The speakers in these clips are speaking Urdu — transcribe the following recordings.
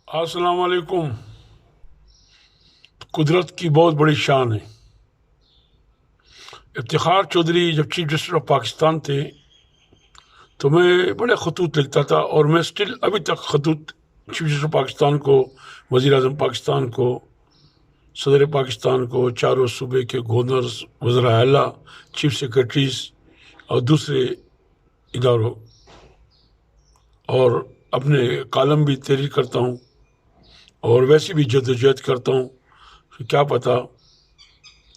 السلام علیکم۔ قدرت کی بہت بڑی شان ہے۔ افتخار چودھری جب چیف جسٹس آف پاکستان تھے تو میں بڑے خطوط لکھتا تھا، اور میں سٹل ابھی تک خطوط چیف جسٹس آف پاکستان کو، وزیر اعظم پاکستان کو، صدر پاکستان کو، چاروں صوبے کے گورنرز، وزراء اعلیٰ، چیف سیکرٹریز اور دوسرے اداروں، اور اپنے کالم بھی تحریر کرتا ہوں، اور ویسی بھی جدوجہد کرتا ہوں کہ کیا پتہ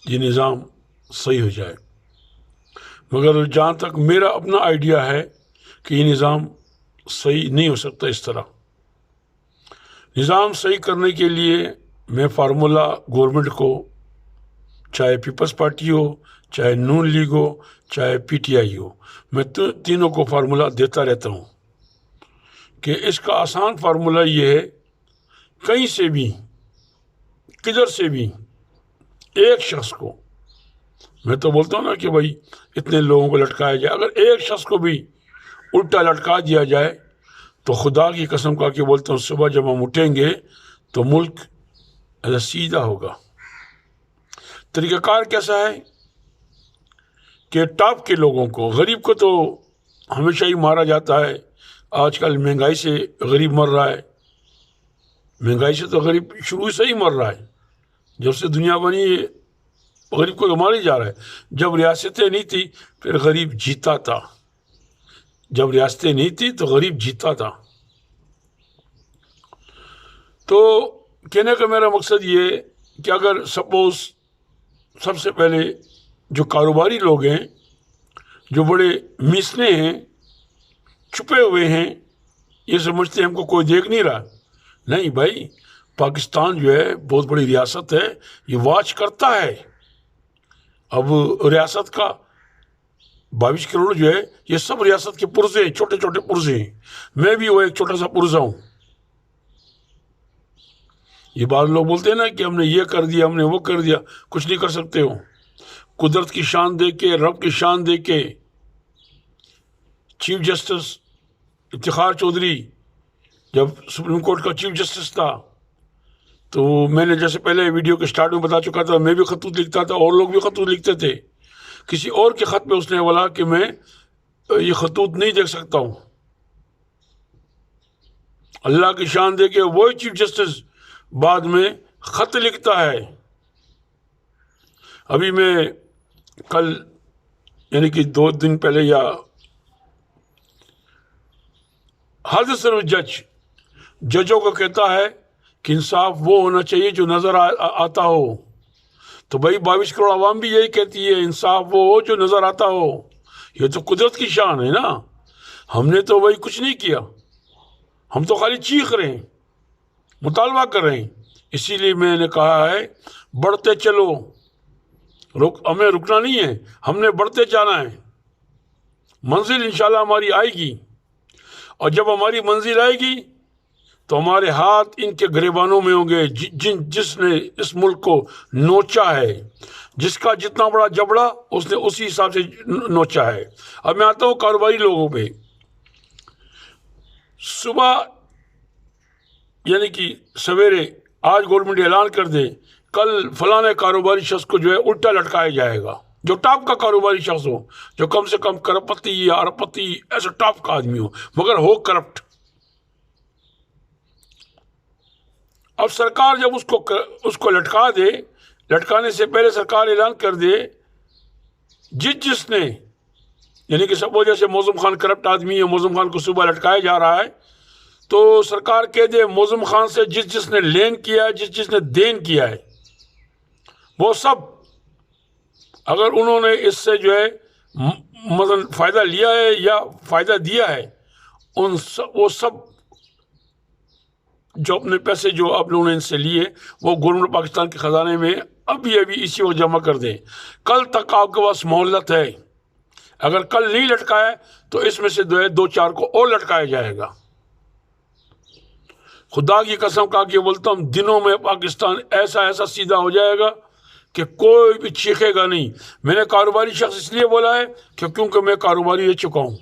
یہ نظام صحیح ہو جائے۔ مگر جہاں تک میرا اپنا آئیڈیا ہے کہ یہ نظام صحیح نہیں ہو سکتا اس طرح۔ نظام صحیح کرنے کے لیے میں فارمولہ گورنمنٹ کو، چاہے پیپلز پارٹی ہو، چاہے نون لیگ ہو، چاہے پی ٹی آئی ہو، میں تینوں کو فارمولہ دیتا رہتا ہوں کہ اس کا آسان فارمولہ یہ ہے، کہیں سے بھی، کدھر سے بھی ایک شخص کو، میں تو بولتا ہوں نا کہ بھائی اتنے لوگوں کو لٹکایا جائے، اگر ایک شخص کو بھی الٹا لٹکا دیا جائے تو خدا کی قسم کھا کے بولتا ہوں، صبح جب ہم اٹھیں گے تو ملک ایسا سیدھا ہوگا۔ طریقہ کار کیسا ہے کہ ٹاپ کے لوگوں کو، غریب کو تو ہمیشہ ہی مارا جاتا ہے۔ آج کل مہنگائی سے غریب مر رہا ہے، مہنگائی سے تو غریب شروع سے ہی مر رہا ہے، جب سے دنیا بنی ہے غریب کو تو مارا ہی جا رہا ہے۔ جب ریاستیں نہیں تھی پھر غریب جیتا تھا، جب ریاستیں نہیں تھی تو غریب جیتا تھا۔ تو کہنے کا میرا مقصد یہ کہ اگر سپوز سب سے پہلے جو کاروباری لوگ ہیں، جو بڑے میسنے ہیں، چھپے ہوئے ہیں، یہ سمجھتے ہیں ہم کو کوئی دیکھ نہیں رہا، نہیں بھائی، پاکستان جو ہے بہت بڑی ریاست ہے، یہ واچ کرتا ہے۔ اب ریاست کا 22 کروڑ جو ہے یہ سب ریاست کے پرزے ہیں، چھوٹے چھوٹے پرزے ہیں، میں بھی وہ ایک چھوٹا سا پرزہ ہوں۔ یہ بعض لوگ بولتے ہیں نا کہ ہم نے یہ کر دیا، ہم نے وہ کر دیا، کچھ نہیں کر سکتے ہو۔ قدرت کی شان دے کے، رب کی شان دے کے، چیف جسٹس افتخار چودھری جب سپریم کورٹ کا چیف جسٹس تھا تو میں نے جیسے پہلے ویڈیو کے سٹارٹ میں بتا چکا تھا، میں بھی خطوط لکھتا تھا، اور لوگ بھی خطوط لکھتے تھے۔ کسی اور کے خط پہ اس نے بولا کہ میں یہ خطوط نہیں دیکھ سکتا ہوں۔ اللہ کی شان دے کے وہی چیف جسٹس بعد میں خط لکھتا ہے۔ ابھی میں کل یعنی کہ 2 دن پہلے، یا حد صرف ججوں کو کہتا ہے کہ انصاف وہ ہونا چاہیے جو نظر آتا ہو، تو بھائی 22 کروڑ عوام بھی یہی کہتی ہے، انصاف وہ ہو جو نظر آتا ہو۔ یہ تو قدرت کی شان ہے نا، ہم نے تو وہی کچھ نہیں کیا، ہم تو خالی چیخ رہے ہیں، مطالبہ کر رہے ہیں۔ اسی لیے میں نے کہا ہے بڑھتے چلو، ہمیں رکنا نہیں ہے، ہم نے بڑھتے جانا ہے، منزل انشاءاللہ ہماری آئے گی، اور جب ہماری منزل آئے گی تو ہمارے ہاتھ ان کے گریبانوں میں ہوں گے جس نے اس ملک کو نوچا ہے، جس کا جتنا بڑا جبڑا اس نے اسی حساب سے نوچا ہے۔ اب میں آتا ہوں کاروباری لوگوں پہ۔ صبح یعنی کہ سویرے آج گورنمنٹ اعلان کر دے کل فلاں کاروباری شخص کو جو ہے الٹا لٹکایا جائے گا، جو ٹاپ کا کاروباری شخص ہو، جو کم سے کم کروڑپتی یا اربپتی ایسا ٹاپ کا آدمی ہو، مگر ہو کرپٹ۔ اب سرکار جب اس کو لٹکا دے، لٹکانے سے پہلے سرکار اعلان کر دے جس نے، یعنی کہ سپوز جیسے موزم خان کرپٹ آدمی ہے، موزم خان کو صبح لٹکایا جا رہا ہے، تو سرکار کہہ دے موزم خان سے جس نے لین کیا ہے، جس نے دین کیا ہے، وہ سب اگر انہوں نے اس سے جو ہے مثلا فائدہ لیا ہے یا فائدہ دیا ہے، وہ سب جو اپنے پیسے جو آپ لوگوں نے ان سے لیے وہ گورنمنٹ پاکستان کے خزانے میں ابھی اسی وقت جمع کر دیں۔ کل تک آپ کے پاس مہلت ہے، اگر کل نہیں لٹکائے تو اس میں سے 2-4 کو اور لٹکایا جائے گا۔ خدا کی قسم کھا کے بولتا ہوں، دنوں میں پاکستان ایسا سیدھا ہو جائے گا کہ کوئی بھی چیخے گا نہیں۔ میں نے کاروباری شخص اس لیے بولا ہے کہ کیونکہ میں کاروباری رہ چکا ہوں،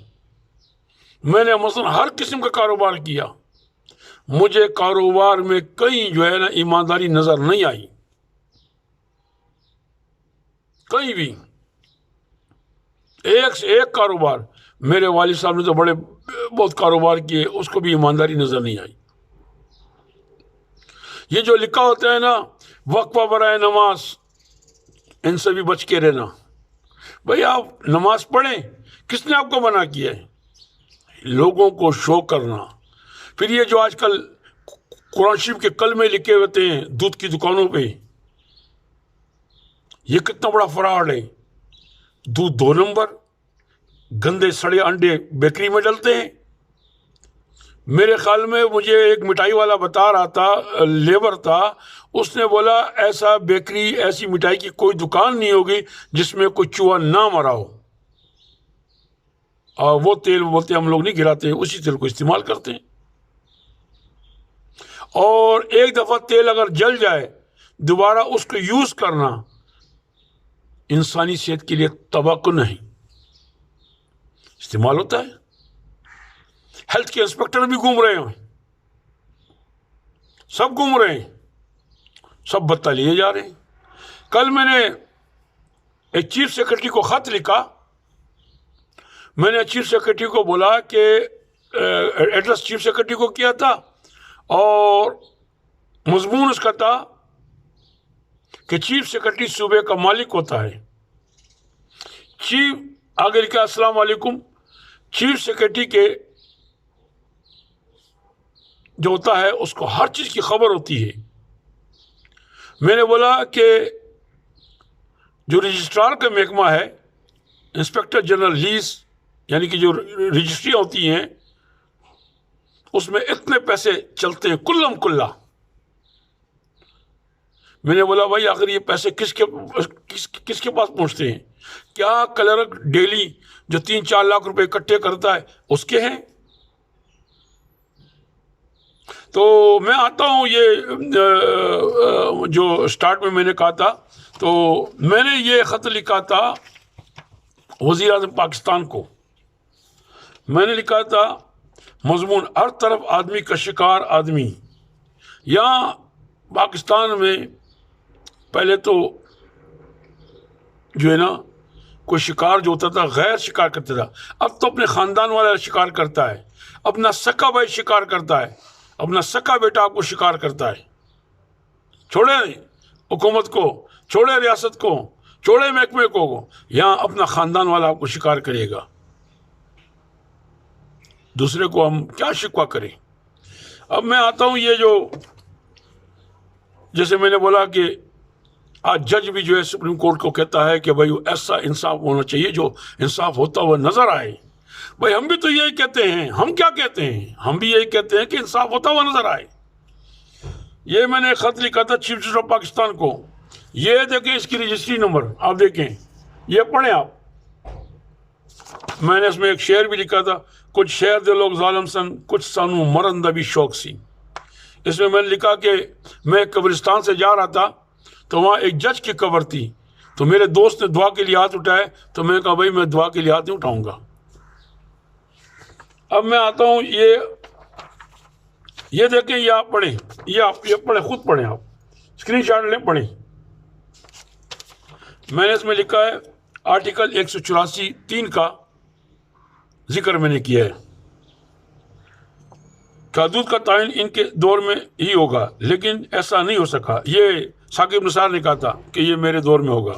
میں نے مثلا ہر قسم کا کاروبار کیا، مجھے کاروبار میں کہیں جو ہے نا ایمانداری نظر نہیں آئی، کہیں بھی۔ ایک سے ایک کاروبار، میرے والد صاحب نے تو بہت کاروبار کیے، اس کو بھی ایمانداری نظر نہیں آئی۔ یہ جو لکھا ہوتا ہے نا وقفہ برائے نماز، ان سے بھی بچ کے رہنا۔ بھئی آپ نماز پڑھیں، کس نے آپ کو منع کیا ہے؟ لوگوں کو شو کرنا۔ پھر یہ جو آج کل قرآن شریف کے کلمے لکھے ہوتے ہیں دودھ کی دکانوں پہ، یہ کتنا بڑا فراڈ ہے۔ دودھ 2 نمبر، گندے سڑے انڈے بیکری میں ڈلتے ہیں۔ میرے خیال میں مجھے ایک مٹھائی والا بتا رہا تھا، لیبر تھا، اس نے بولا ایسا بیکری، ایسی مٹھائی کی کوئی دکان نہیں ہوگی جس میں کوئی چوہا نہ مرا ہو، اور وہ تیل بولتے ہم لوگ نہیں گراتے ہیں، اسی تیل کو استعمال کرتے ہیں۔ اور ایک دفعہ تیل اگر جل جائے، دوبارہ اس کو یوز کرنا انسانی صحت کے لیے تباہ نہیں، استعمال ہوتا ہے۔ ہیلتھ کے انسپیکٹر بھی گھوم رہے ہیں، سب گھوم رہے ہیں، سب بتہ لیے جا رہے ہیں۔ کل میں نے ایک چیف سیکرٹری کو خط لکھا، میں نے چیف سیکرٹری کو بولا کہ ایڈریس چیف سیکرٹری کو کیا تھا، اور مضمون اس کا تھا کہ چیف سیکرٹری صوبے کا مالک ہوتا ہے۔ چیف آگے لکھا السلام علیکم، چیف سیکرٹری کے جو ہوتا ہے اس کو ہر چیز کی خبر ہوتی ہے۔ میں نے بولا کہ جو رجسٹرار کا محکمہ ہے، انسپیکٹر جنرل لیز، یعنی کہ جو رجسٹریاں ہوتی ہیں، اس میں اتنے پیسے چلتے ہیں کلم کلا۔ میں نے بولا بھائی آخر یہ پیسے کس کے پاس پہنچتے ہیں؟ کیا کلرک ڈیلی جو 3-4 لاکھ روپے اکٹھے کرتا ہے اس کے ہیں؟ تو میں آتا ہوں، یہ جو سٹارٹ میں نے کہا تھا، تو میں نے یہ خط لکھا تھا وزیر اعظم پاکستان کو۔ میں نے لکھا تھا مضمون ہر طرف آدمی کا شکار آدمی۔ یہاں پاکستان میں پہلے تو جو ہے نا کوئی شکار جو ہوتا تھا غیر شکار کرتا تھا، اب تو اپنے خاندان والا شکار کرتا ہے، اپنا سکا بھائی شکار کرتا ہے، اپنا سکا بیٹا آپ کو شکار کرتا ہے۔ چھوڑے حکومت کو، چھوڑے ریاست کو، چھوڑے محکمے کو، یہاں اپنا خاندان والا آپ کو شکار کرے گا۔ دوسرے کو ہم کیا شکوہ کریں؟ اب میں آتا ہوں، یہ جو جیسے میں نے بولا کہ آج جج بھی جو ہے سپریم کورٹ کو کہتا ہے کہ بھائی ایسا انصاف ہونا چاہیے جو انصاف ہوتا ہوا نظر آئے۔ بھائی ہم بھی تو یہی کہتے ہیں، ہم کیا کہتے ہیں؟ ہم بھی یہی کہتے ہیں کہ انصاف ہوتا ہوا نظر آئے۔ یہ میں نے خط لکھا تھا چیف جسٹس آف پاکستان کو، یہ دیکھیں اس کی رجسٹری نمبر، آپ دیکھیں، یہ پڑھیں آپ۔ میں نے اس میں ایک شعر بھی لکھا تھا، کچھ شہر دے لوگ ظالم سن، کچھ سانو مرن دا بھی شوق سی۔ اس میں نے لکھا کہ میں قبرستان سے جا رہا تھا تو وہاں ایک جج کی قبر تھی، تو میرے دوست نے دعا کے لیے ہاتھ اٹھائے، تو میں نے کہا بھائی میں دعا کے لیے ہاتھ نہیں اٹھاؤں گا۔ اب میں آتا ہوں، یہ دیکھیں، یہ آپ پڑھیں، یہ پڑھیں، خود پڑھیں، آپ اسکرین شاٹ لیں، پڑھیں۔ میں نے اس میں لکھا ہے آرٹیکل 184(3) کا ذکر میں نے کیا ہے۔ حدود کا تعین ان کے دور میں ہی ہوگا، لیکن ایسا نہیں ہو سکا۔ یہ ثاقب نثار نے کہا تھا کہ یہ میرے دور میں ہوگا۔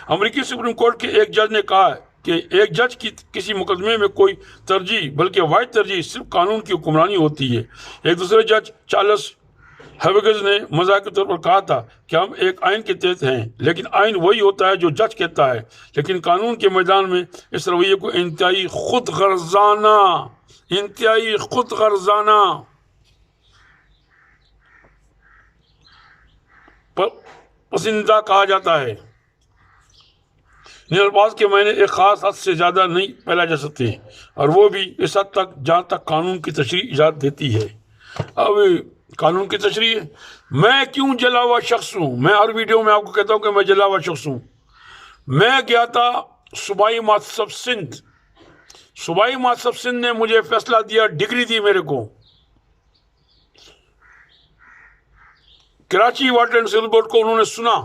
امریکی سپریم کورٹ کے ایک جج نے کہا کہ ایک جج کی کسی مقدمے میں کوئی ترجیح بلکہ واحد ترجیح صرف قانون کی حکمرانی ہوتی ہے۔ ایک دوسرے جج چارلس ہیوگز نے مزاح کے طور پر کہا تھا کہ ہم ایک آئین کے تحت ہیں، لیکن آئین وہی ہوتا ہے جو جج کہتا ہے، لیکن قانون کے میدان میں اس رویے کو انتہائی خود غرضانہ پسندیدہ کہا جاتا ہے۔ ان الفاظ کے معنی ایک خاص حد سے زیادہ نہیں پھیلا جا سکتے، اور وہ بھی اس حد تک جہاں تک قانون کی تشریح اجازت دیتی ہے۔ اب قانون کی تشریح، میں کیوں جلا ہوا شخص ہوں؟ میں ہر ویڈیو میں آپ کو کہتا ہوں کہ میں جلا ہوا شخص ہوں۔ میں گیا تھا صوبائی محتسب سندھ، صوبائی محتسب سندھ نے مجھے فیصلہ دیا، ڈگری دی میرے کو Karachi water and sewerage board کو انہوں نے سنا.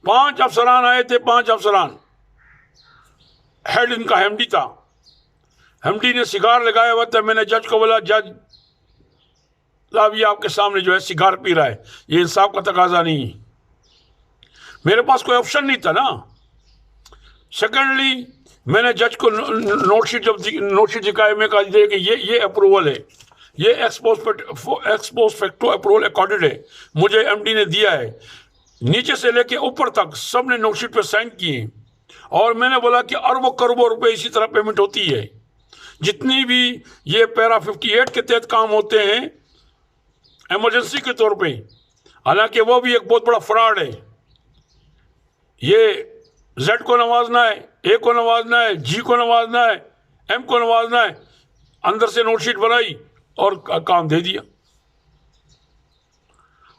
5 افسران آئے تھے, 5 افسران. ہیڈ ان کا ہیمڈی تھا. ہیمڈی نے سگار لگایا ہوا تھا. میں نے جج کو بولا, جج صاحب یہ آپ کے سامنے جو ہے سگار پی رہا ہے, یہ انصاف کا تقاضا نہیں. میرے پاس کوئی آپشن نہیں تھا نا. سیکنڈلی میں نے جج کو نوٹ شیٹ دکھایا. میں کہا کہ یہ اپروول ہے, یہ ایکسپوز فیکٹو اپروول اکارڈڈ ہے, مجھے ایم ڈی نے دیا ہے. نیچے سے لے کے اوپر تک سب نے نوٹ شیٹ پہ سائن کیے. اور میں نے بولا کہ اربوں کروڑوں روپے اسی طرح پیمنٹ ہوتی ہے. جتنی بھی یہ پیرا 58 کے تحت کام ہوتے ہیں ایمرجنسی کے طور پہ, حالانکہ وہ بھی ایک بہت بڑا فراڈ ہے. یہ زیڈ کو نوازنا ہے, اے کو نوازنا ہے, جی کو نوازنا ہے, ایم کو نوازنا ہے. اندر سے نوٹ شیٹ بنائی اور کام دے دیا.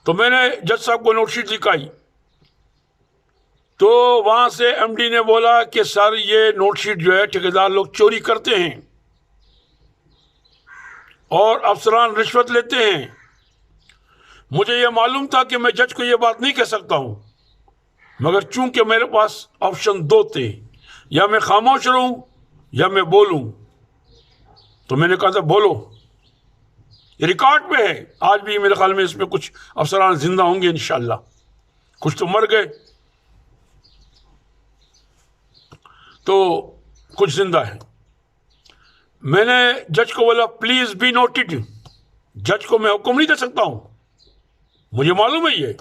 تو میں نے جج صاحب کو نوٹ شیٹ دکھائی تو وہاں سے ایم ڈی نے بولا کہ سر یہ نوٹ شیٹ جو ہے ٹھیکیدار لوگ چوری کرتے ہیں اور افسران رشوت لیتے ہیں. مجھے یہ معلوم تھا کہ میں جج کو یہ بات نہیں کہہ سکتا ہوں, مگر چونکہ میرے پاس آپشن 2 تھے, یا میں خاموش رہوں یا میں بولوں. تو میں نے کہا تھا بولو. یہ ریکارڈ پہ ہے آج بھی. میرے خیال میں اس میں کچھ افسران زندہ ہوں گے انشاءاللہ, کچھ تو مر گئے تو کچھ زندہ ہے. میں نے جج کو بولا پلیز بی نوٹڈ. جج کو میں حکم نہیں دے سکتا ہوں, مجھے معلوم ہے یہ.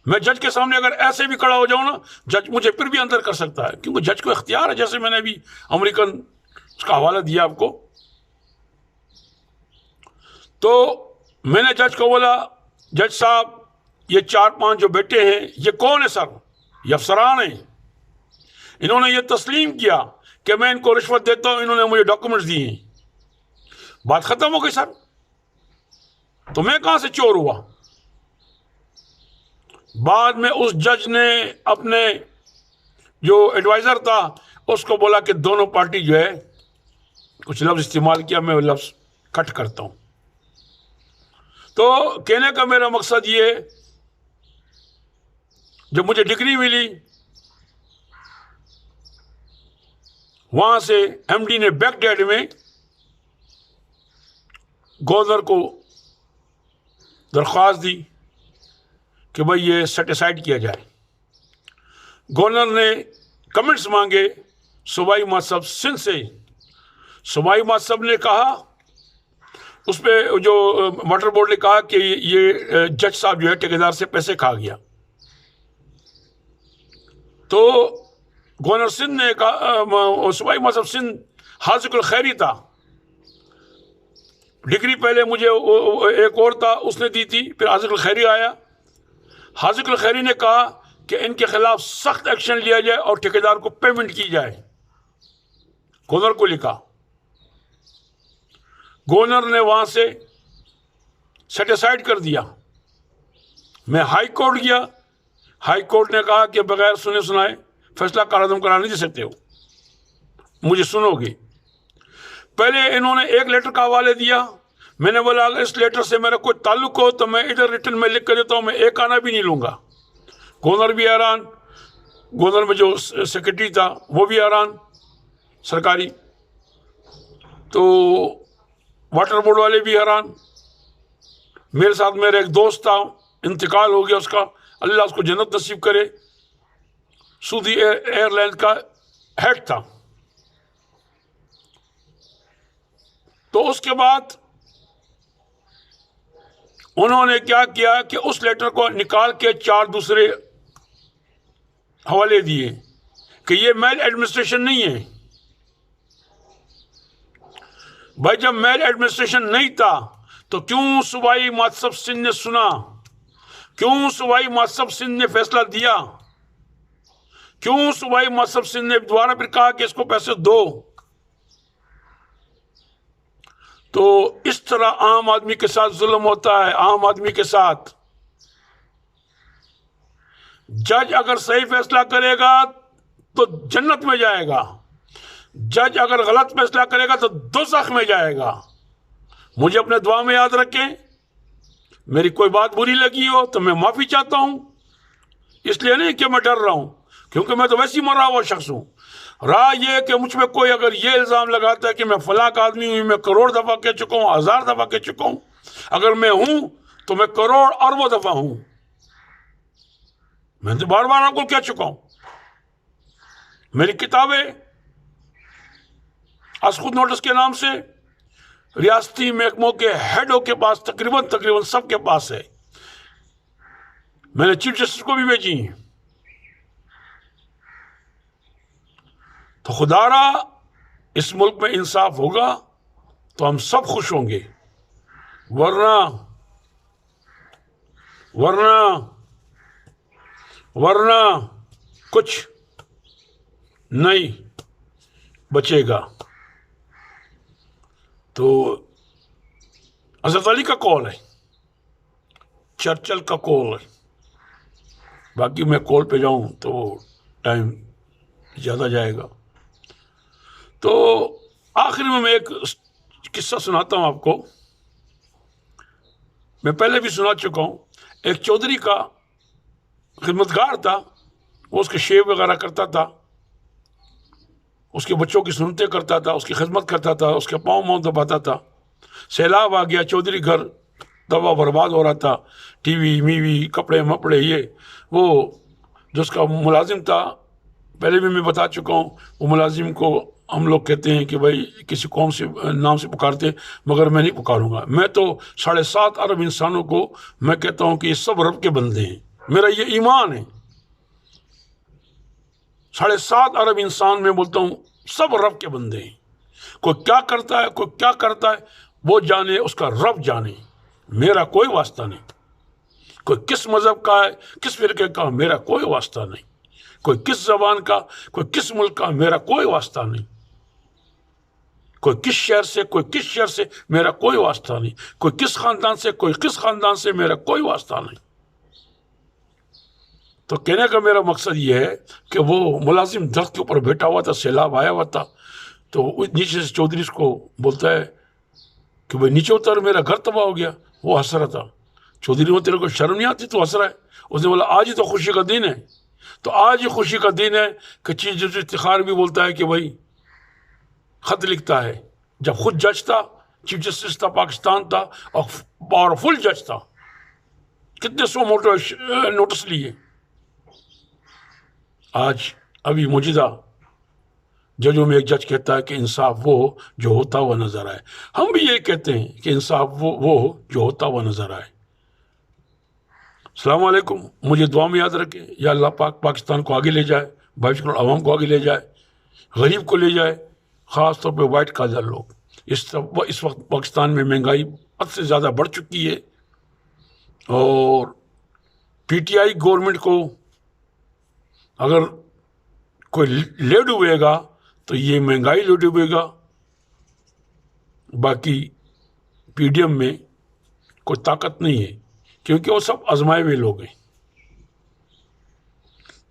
میں جج کے سامنے اگر ایسے بھی کھڑا ہو جاؤں نا, جج مجھے پھر بھی اندر کر سکتا ہے, کیونکہ جج کو اختیار ہے. جیسے میں نے ابھی امریکن اس کا حوالہ دیا آپ کو. تو میں نے جج کو بولا جج صاحب یہ 4-5 جو بیٹے ہیں یہ کون ہے سر؟ یہ افسران ہیں. انہوں نے یہ تسلیم کیا کہ میں ان کو رشوت دیتا ہوں, انہوں نے مجھے ڈاکومنٹس دیے ہیں. بات ختم ہو گئی سر. تو میں کہاں سے چور ہوا؟ بعد میں اس جج نے اپنے جو ایڈوائزر تھا اس کو بولا کہ دونوں پارٹی جو ہے کچھ لفظ استعمال کیا, میں وہ لفظ کٹ کرتا ہوں. تو کہنے کا میرا مقصد یہ, جب مجھے ڈگری ملی وہاں سے ایم ڈی نے بیک ڈیڈ میں گورنر کو درخواست دی کہ بھائی یہ سیٹ اسائڈ کیا جائے. گورنر نے کمنٹس مانگے صوبائی مہذب سندھ سے. صوبائی مہذب نے کہا, اس پہ جو واٹر بورڈ نے کہا کہ یہ جج صاحب جو ہے ٹھیکیدار سے پیسے کھا گیا. تو گورنر سندھ نے کہا, صوبائی مہذب سندھ حاذق الخیری تھا. ڈگری پہلے مجھے ایک اور تھا اس نے دی تھی, پھر حاذق الخیری آیا. حاذق الخیری نے کہا کہ ان کے خلاف سخت ایکشن لیا جائے اور ٹھیکیدار کو پیمنٹ کی جائے. گورنر کو لکھا. گورنر نے وہاں سے سیٹ اسائڈ کر دیا. میں ہائی کورٹ گیا. ہائی کورٹ نے کہا کہ بغیر سنے سنائے فیصلہ کارعدم قرار نہیں دے سکتے ہو, مجھے سنو گے. پہلے انہوں نے ایک لیٹر کا حوالے دیا. میں نے بولا اگر اس لیٹر سے میرا کوئی تعلق ہو تو میں ادھر ریٹن میں لکھ کر دیتا ہوں, میں ایک آنا بھی نہیں لوں گا. گورنر بھی حیران, گورنر میں جو سیکرٹری تھا وہ بھی حیران سرکاری, تو واٹر بورڈ والے بھی حیران. میرے ساتھ میرا ایک دوست تھا, انتقال ہو گیا اس کا, اللہ اس کو جنت نصیب کرے, سعودی ایئر لائن کا ہیڈ تھا. تو اس کے بعد انہوں نے کیا کیا کہ اس لیٹر کو نکال کے 4 دوسرے حوالے دیے کہ یہ میل ایڈمنسٹریشن نہیں ہے. بھائی جب میل ایڈمنسٹریشن نہیں تھا تو کیوں صوبائی مہذب سندھ نے سنا؟ کیوں صوبائی مہذب سندھ نے فیصلہ دیا؟ کیوں صوبائی مہذب سندھ نے دوبارہ پھر کہا کہ اس کو پیسے دو؟ تو اس طرح عام آدمی کے ساتھ ظلم ہوتا ہے. عام آدمی کے ساتھ جج اگر صحیح فیصلہ کرے گا تو جنت میں جائے گا, جج اگر غلط فیصلہ کرے گا تو دوزخ میں جائے گا. مجھے اپنے دعا میں یاد رکھیں. میری کوئی بات بری لگی ہو تو میں معافی چاہتا ہوں، اس لیے نہیں کہ میں ڈر رہا ہوں، کیونکہ میں تو ویسی مرا ہوا شخص ہوں. رہا یہ کہ مجھ پہ کوئی اگر یہ الزام لگاتا ہے کہ میں فلاں کا آدمی ہوں، میں کروڑ دفعہ کہہ چکا ہوں، 1000 دفعہ کہہ چکا ہوں. اگر میں ہوں تو میں کروڑ اربوں دفعہ ہوں. میں تو بار بار آپ کو کہہ چکا ہوں. میری کتابیں از خود نوٹس کے نام سے ریاستی محکموں کے ہیڈوں کے پاس تقریباً سب کے پاس ہے. میں نے چیف جسٹس کو بھی بھیجی ہیں. تو خدا را اس ملک میں انصاف ہوگا تو ہم سب خوش ہوں گے، ورنہ کچھ نہیں بچے گا. تو حضرت علی کا قول ہے، چرچل کا قول ہے. باقی میں قول پہ جاؤں تو ٹائم زیادہ جائے گا. تو آخر میں ایک قصہ سناتا ہوں آپ کو. میں پہلے بھی سنا چکا ہوں. ایک چودھری کا خدمتگار تھا، وہ اس کے شیو وغیرہ کرتا تھا، اس کے بچوں کی سنتیں کرتا تھا، اس کی خدمت کرتا تھا، اس کے پاؤں دباتا تھا. سیلاب آ گیا، چودھری گھر تباہ برباد ہو رہا تھا. ٹی وی میوی کپڑے مپڑے، یہ وہ جو اس کا ملازم تھا، پہلے بھی میں بتا چکا ہوں، وہ ملازم کو ہم لوگ کہتے ہیں کہ بھائی کسی قوم سے نام سے پکارتے، مگر میں نہیں پکاروں گا. میں تو 7.5 ارب انسانوں کو میں کہتا ہوں کہ یہ سب رب کے بندے ہیں. میرا یہ ایمان ہے. 7.5 ارب انسان میں بولتا ہوں سب رب کے بندے ہیں. کوئی کیا کرتا ہے، کوئی کیا کرتا ہے، وہ جانے، اس کا رب جانے. میرا کوئی واسطہ نہیں. کوئی کس مذہب کا ہے، کس فرقے کا، میرا کوئی واسطہ نہیں. کوئی کس زبان کا، کوئی کس ملک کا، میرا کوئی واسطہ نہیں. کوئی کس شہر سے، کوئی کس شہر سے، میرا کوئی واسطہ نہیں. کوئی کس خاندان سے، کوئی کس خاندان سے، میرا کوئی واسطہ نہیں. تو کہنے کا میرا مقصد یہ ہے کہ وہ ملازم درخت کے اوپر بیٹھا ہوا تھا، سیلاب آیا ہوا تھا. تو نیچے سے چودھری اس کو بولتا ہے کہ بھائی نیچے اتر، میرا گھر تباہ ہو گیا. وہ ہنس رہا تھا. چودھری وہ تیرے کو شرم نہیں آتی، تو ہنس رہا ہے. اس نے بولا آج ہی تو خوشی کا دن ہے. تو آج ہی خوشی کا دن ہے کہ چیف جسٹس افتخار بھی بولتا ہے کہ بھائی خط لکھتا ہے. جب خود جج تھا، چیف جسٹس تھا، پاکستان تھا، اور پاورفل جج تھا، کتنے 100 نوٹس لیے. آج ابھی موجودہ ججوں میں ایک جج کہتا ہے کہ انصاف وہ جو ہوتا ہوا نظر آئے. ہم بھی یہ کہتے ہیں کہ انصاف وہ جو ہوتا ہوا نظر آئے. السلام علیکم. مجھے دعا میں یاد رکھیں. یا اللہ پاک پاکستان کو آگے لے جائے، 22 کروڑ عوام کو آگے لے جائے، غریب کو لے جائے، خاص طور پہ وائٹ کالر لوگ. اس وقت پاکستان میں مہنگائی حد سے زیادہ بڑھ چکی ہے، اور پی ٹی آئی گورنمنٹ کو اگر کوئی لے ڈوبے گا تو یہ مہنگائی لے ڈوبے گا. باقی پی ڈی ایم میں کوئی طاقت نہیں ہے، کیونکہ وہ سب آزمائے ہوئے لوگ ہیں.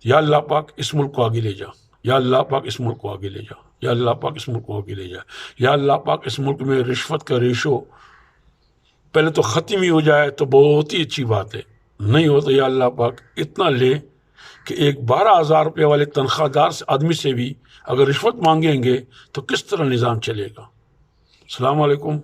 یا اللہ پاک اس ملک کو آگے لے جا. یا اللہ پاک اس ملک کو آگے لے جا. یا اللہ پاک اس ملک کو آگے لے جا. یا اللہ پاک اس ملک میں رشوت کا ریشو پہلے تو ختم ہی ہو جائے تو بہت ہی اچھی بات ہے. نہیں ہو تو یا اللہ پاک اتنا لے کہ ایک 12,000 روپے والے تنخواہ دار آدمی سے بھی اگر رشوت مانگیں گے تو کس طرح نظام چلے گا. السلام علیکم.